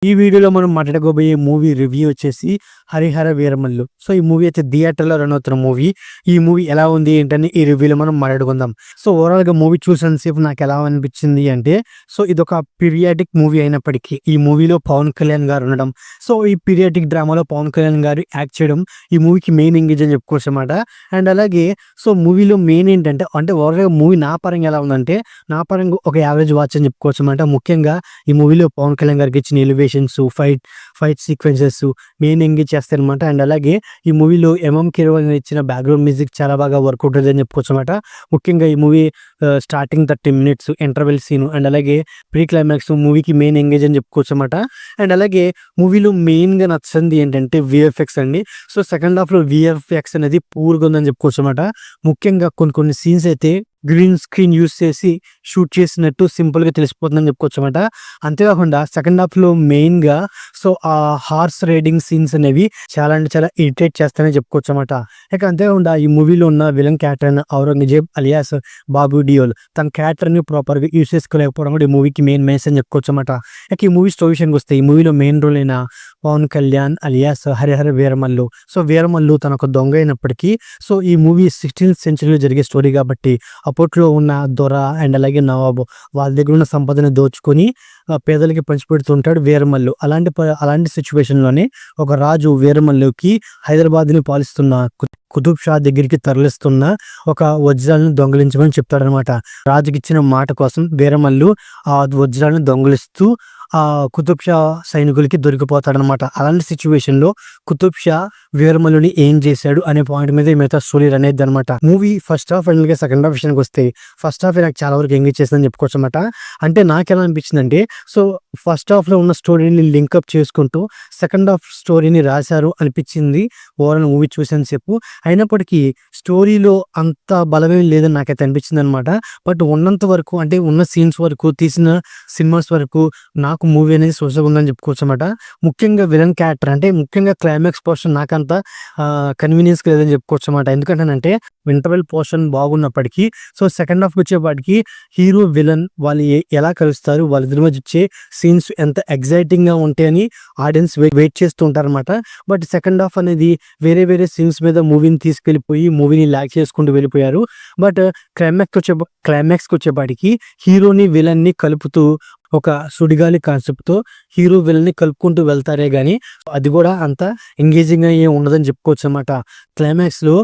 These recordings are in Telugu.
ఈ వీడియోలో మనం మాట్లాడుకోబోయే మూవీ రివ్యూ వచ్చేసి హరిహర వీరమల్లు. సో ఈ మూవీ అయితే థియేటర్లో రన్ అవుతున్న మూవీ. ఈ మూవీ ఎలా ఉంది ఏంటని ఈ రివ్యూలో మనం మాట్లాడుకుందాం. సో ఓవరాల్గా మూవీ చూసినంతసేపు నాకు ఎలా అనిపించింది అంటే, సో ఇదొక పీరియాడిక్ మూవీ అయినప్పటికీ ఈ మూవీలో పవన్ కళ్యాణ్ గారు ఉండడం, సో ఈ పీరియాడిక్ డ్రామాలో పవన్ కళ్యాణ్ గారు యాక్ట్ చేయడం ఈ మూవీకి మెయిన్ ఎంగేజ్ అని చెప్పుకోవచ్చు అనమాట. అండ్ అలాగే సో మూవీలో మెయిన్ ఏంటంటే ఓవరాల్గా మూవీ నా పరంగా ఎలా ఉందంటే, నా పరంగా ఒక యావరేజ్ వాచ్ అని చెప్పుకోవచ్చు అనమాట. ముఖ్యంగా ఈ మూవీలో పవన్ కళ్యాణ్ గారికి ఇచ్చిన elevations, fight sequences main engage చేస్తాయి అనమాట. అండ్ అలాగే ఈ మూవీలో కీరవాణి ఇచ్చిన బ్యాక్గ్రౌండ్ మ్యూజిక్ చాలా బాగా వర్కౌట్ అవుతుంది అని చెప్పుకోవచ్చు అనమాట. ముఖ్యంగా ఈ movie starting 30 minutes interval scene and అలాగే ప్రీ క్లైమాక్స్ మూవీకి మెయిన్ ఎంగేజ్ అని చెప్పుకోవచ్చు అనమాట. అండ్ అలాగే మూవీలో మెయిన్గా నచ్చింది ఏంటంటే విఎఫ్ఎక్స్ అండి. సో సెకండ్ హాఫ్లో విఎఫ్ఎక్స్ అనేది పూర్గా ఉందని చెప్పుకోవచ్చు అనమాట. ముఖ్యంగా కొన్ని సీన్స్ అయితే గ్రీన్ స్క్రీన్ యూస్ చేసి షూట్ చేసినట్టు సింపుల్గా తెలిసిపోతుందని చెప్పుకోవచ్చు అనమాట. అంతేకాకుండా సెకండ్ హాఫ్లో మెయిన్గా సో ఆ హార్స్ రైడింగ్ సీన్స్ అనేవి చాలా అంటే చాలా ఇరిటేట్ చేస్తానని చెప్పుకోవచ్చు అనమాట. ఇక అంతేకాకుండా ఈ మూవీలో ఉన్న విలన్ క్యారెక్టర్ అయిన ఔరంగజేబ్ అలియాస్ బాబు డియోల్ తన క్యారెక్టర్ని ప్రాపర్గా యూస్ చేసుకోలేకపోవడం కూడా ఈ మూవీకి మెయిన్ మెసేజ్ అని చెప్పుకోవచ్చు అనమాట. ఇక ఈ మూవీ స్టోరీ విషయానికి వస్తే, ఈ మూవీలో మెయిన్ రోల్ అయిన పవన్ కళ్యాణ్ అలియాస్ హరిహర వీరమల్లు. సో వీరమల్లు తన ఒక దొంగ అయినప్పటికీ సో ఈ మూవీ 16th centuryలో జరిగే స్టోరీ కాబట్టి అప్పట్లో ఉన్న దొర అండ్ అలాగే నవాబు వాళ్ళ దగ్గర ఉన్న సంపదను దోచుకొని పేదలకి పంచిపెడుతుంటాడు వీరమల్లు. అలాంటి సిచ్యువేషన్లోనే ఒక రాజు వీరమల్లుకి హైదరాబాద్ని పాలిస్తున్న కుతుబ్ షా దగ్గరికి తరలిస్తున్న ఒక వజ్రాలను దొంగిలించమని చెప్తాడనమాట. రాజుకి ఇచ్చిన మాట కోసం వీరమల్లు ఆ వజ్రాలను దొంగిలిస్తూ ఆ కుతుబ్ షా సైనికులకి దొరికిపోతాడనమాట. అలాంటి సిచ్యువేషన్లో కుతుబ్ షా వీరమల్లుని ఏం చేశాడు అనే పాయింట్ మీద మిగతా స్టోరీ అనేది అనమాట. Movie first half and second half విషయానికి వస్తే, ఫస్ట్ హాఫ్ నాకు చాలా వరకు ఎంగేజ్ చేసిందని చెప్పుకోవచ్చు అనమాట. అంటే నాకు ఎలా అనిపించింది అంటే, సో ఫస్ట్ హాఫ్లో ఉన్న స్టోరీని లింకప్ చేసుకుంటూ సెకండ్ హాఫ్ స్టోరీని రాశారు అనిపించింది ఓవరాల్ మూవీ చూసేంతసేపు. అయినప్పటికీ స్టోరీలో అంత బలమేం లేదని నాకైతే అనిపించింది అనమాట. బట్ ఉన్నంత వరకు అంటే ఉన్న సీన్స్ వరకు, తీసిన సినిమాస్ వరకు నాకు మూవీ అనేది సోషల్ ఉందని చెప్పుకోవచ్చు అనమాట. ముఖ్యంగా విలన్ క్యారెక్టర్ అంటే ముఖ్యంగా క్లైమాక్స్ పోర్షన్ నాకంత కన్వీనియన్స్ లేదని చెప్పుకోవచ్చు అనమాట. ఎందుకంటే ఇంటర్వెల్ పోర్షన్ బాగున్నప్పటికీ సో సెకండ్ హాఫ్కి వచ్చేపాటికి హీరో విలన్ వాళ్ళు ఎలా కలుస్తారు, వాళ్ళిద్దరి మధ్య వచ్చే సీన్స్ ఎంత ఎగ్జైటింగ్గా ఉంటాయని ఆడియన్స్ వెయిట్ చేస్తూ ఉంటారనమాట. బట్ సెకండ్ హాఫ్ అనేది వేరే సీన్స్ మీద మూవీని తీసుకెళ్ళిపోయి మూవీని ల్యాక్ చేసుకుంటూ వెళ్ళిపోయారు. బట్ క్లైమాక్స్కి వచ్చేపాటికి హీరోని విలన్ని కలుపుతూ ఒక సుడిగాలి కాన్సెప్ట్తో హీరో విలన్ని కలుపుకుంటూ వెళ్తారే కానీ అది కూడా అంత ఎంగేజింగ్గా ఏం ఉండదని చెప్పుకోవచ్చు అనమాట. క్లైమాక్స్లో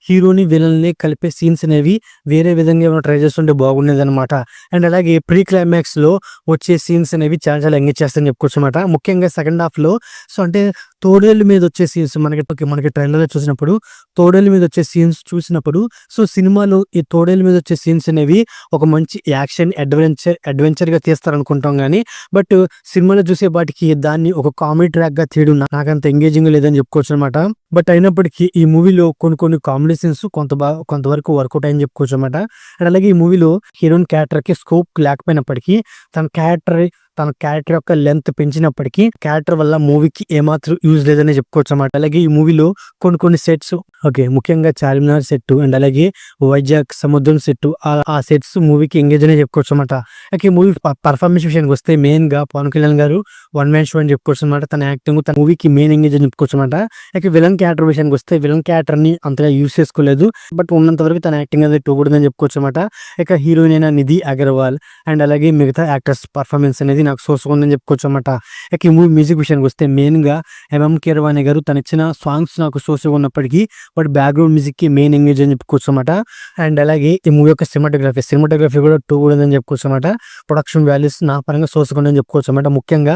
హీరోని విలన్ని కలిపే సీన్స్ అనేవి వేరే విధంగా ఏమైనా ట్రై చేస్తుంటే బాగుండేది అనమాట. అండ్ అలాగే ప్రీ క్లైమాక్స్లో వచ్చే సీన్స్ అనేవి చాలా ఎంగేజ్ చేస్తాయని చెప్పుకోవచ్చు అనమాట. ముఖ్యంగా సెకండ్ హాఫ్లో సో అంటే తోడేళ్ళ మీద వచ్చే సీన్స్ మనకి ట్రైలర్లో చూసినప్పుడు తోడేళ్ళ మీద వచ్చే సీన్స్ చూసినప్పుడు సో సినిమాలో ఈ తోడేళ్ళ మీద వచ్చే సీన్స్ అనేవి ఒక మంచి యాక్షన్ అడ్వెంచర్గా తీస్తారనుకుంటాం కానీ బట్ సినిమాలో చూసేపాటికి దాన్ని ఒక కామెడీ ట్రాక్గా తీయడం నాకంత ఎంగేజింగ్ లేదని చెప్పుకోవచ్చు అనమాట. బట్ అయినప్పటికీ ఈ మూవీలో కొన్ని కామెడీ సీన్స్ కొంతవరకు వర్కౌట్ అయ్యని చెప్పుకోవచ్చు అనమాట. అండ్ అలాగే ఈ మూవీలో హీరోయిన్ క్యారెక్టర్కి స్కోప్ లేకపోయినప్పటికీ తన క్యారెక్టర్ యొక్క లెంత్ పెంచినప్పటికీ క్యారెక్టర్ వల్ల మూవీకి ఏమాత్రం యూజ్ లేదని చెప్పుకోవచ్చు అన్నమాట. అలాగే ఈ మూవీలో కొన్ని సెట్స్ ముఖ్యంగా చార్మినార్ సెట్ అండ్ అలాగే వైజాగ్ సముద్రం సెట్ ఆ సెట్స్ మూవీకి ఎంగేజ్ అనే చెప్పుకోవచ్చు అనమాట. అలాగే ఈ మూవీ పర్ఫార్మెన్స్ విషయానికి వస్తే మెయిన్ గా పవన్ కళ్యాణ్ గారు వన్ మ్యాన్ షో అని చెప్పుకోవచ్చు అనమాట. తన యాక్టింగ్ తన మూవీకి మెయిన్ ఎంగేజ్ అని చెప్పుకోవచ్చు అనమాట. అలాగే విలన్ క్యారెక్టర్ విషయానికి వస్తే విలన్ క్యారెక్టర్ ని అంతగా యూజ్ చేసుకోలేదు. బట్ ఉన్నంత వరకు తన యాక్టింగ్ అనేది టూగుడదని చెప్పుకోవచ్చు అనమాట. ఇక హీరోయిన్ అయిన నిధి అగర్వాల్ అండ్ అలాగే మిగతా యాక్టర్స్ పర్ఫార్మెన్స్ అనేది నాకు ఉందని చెప్పుకోవచ్చు అనమాట. ఇక ఈ మూవీ మ్యూజిక్ విషయానికి వస్తే మెయిన్ గా కీరవాణి గారు తను ఇచ్చిన సాంగ్స్ నాకు సోసుగా ఉన్నప్పటికీ బట్ బ్యాక్గ్రౌండ్ మ్యూజిక్ కి మెయిన్ ఎంగేజ్ అని చెప్పుకోవచ్చు అనమాట. అండ్ అలాగే ఈ మూవీ యొక్క సినిమాటోగ్రఫీ కూడా టూగుడదని చెప్పుకోవచ్చు అనమాట. ప్రొడక్షన్ వాల్యూస్ నా పరంగా సోసుగా చెప్పుకోవచ్చు అనమాట. ముఖ్యంగా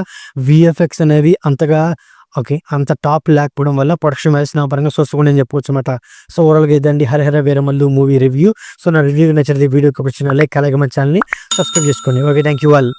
విఎఫ్ఎక్స్ అనేవి అంత టాప్ లేకపోవడం వల్ల ప్రొడక్షన్ వాల్యూస్ నా పరంగా సోసుగా చెప్పుకోవచ్చు అనమాట. సో ఓవరాల్గా ఇదండి Harihara Veeramallu movie review. So నా రివ్యూ నచ్చినది వీడియోకి వచ్చిన లైక్ అలాగే మన ఛానల్ని సబ్స్క్రైబ్ చేసుకోండి. Okay, thank you all.